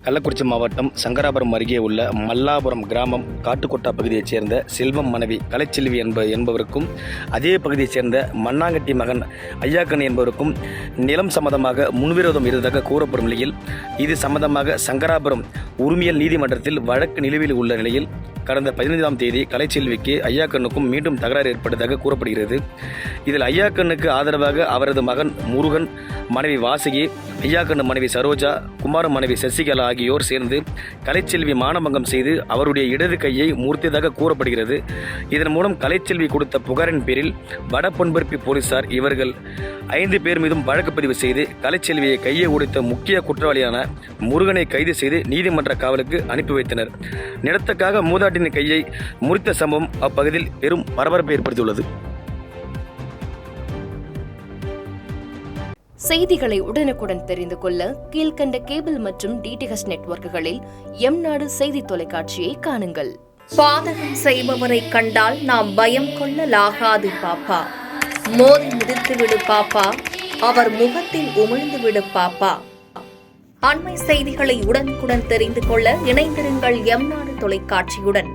கள்ளக்குறிச்சி மாவட்டம் சங்கராபுரம் அருகே உள்ள மல்லாபுரம் கிராமம் காட்டுக்கொட்டா பகுதியைச் சேர்ந்த செல்வம் மனைவி கலைச்செல்வி என்பவருக்கும் அதே பகுதியைச் சேர்ந்த மண்ணாங்கட்டி மகன் ஐயாக்கன் என்பவருக்கும் நிலம் சம்பந்தமாக முன்விரோதம் இருந்ததாக கூறப்படும் நிலையில் இது சம்பந்தமாக சங்கராபுரம் உரிமையல் நீதிமன்றத்தில் வழக்கு நிலுவையில் உள்ள நிலையில் கடந்த 15ஆம் தேதி கலைச்செல்விக்கு ஐயாக்கண்ணுக்கும் மீண்டும் தகராறு ஏற்பட்டதாக கூறப்படுகிறது. இதில் ஐயாக்கண்ணுக்கு ஆதரவாக அவரது மகன் முருகன், மனைவி வாசுகி, ஐயாக்கண்ணு மனைவி சரோஜா, குமாரன் மனைவி சசிகலா ஆகியோர் சேர்ந்து கலைச்செல்வி மானபங்கம் செய்து அவருடைய இடது கையை முறித்ததாக கூறப்படுகிறது. இதன் மூலம் கலைச்செல்வி கொடுத்த புகாரின் பேரில் வடபொன்பரப்பி போலீசார் இவர்கள் 5 பேர் மீதும் வழக்கு பதிவு செய்து கலைச்செல்வியை கையை உடைத்த முக்கிய குற்றவாளியான முருகனை கைது செய்து நீதிமன்ற காவலுக்கு அனுப்பி வைத்தனர். நிலத்துக்காக மூதாட்டியின் கையை முறித்த சம்பவம் அப்பகுதியில் பெரும் பரபரப்பை ஏற்படுத்தியுள்ளது. செய்திகளை உடனுக்குடன் தெரிந்து கொள்ள கீழ்கண்ட கேபிள் மற்றும் டிடிஎச் நெட்வொர்க்குகளில் எம்நாடு செய்தி தொலைக்காட்சியை காணுங்கள். பாதகம் செய்பவரை கண்டால் நாம் பயம் கொள்ளலாகாது பாப்பா. மோதி மிதித்துவிடு பாப்பா, அவர் முகத்தில் உமிழ்ந்துவிடு பாப்பா. அண்மை செய்திகளை உடனுக்குடன் தெரிந்து கொள்ள இணைந்திருங்கள் எம்நாடு தொலைக்காட்சியுடன்.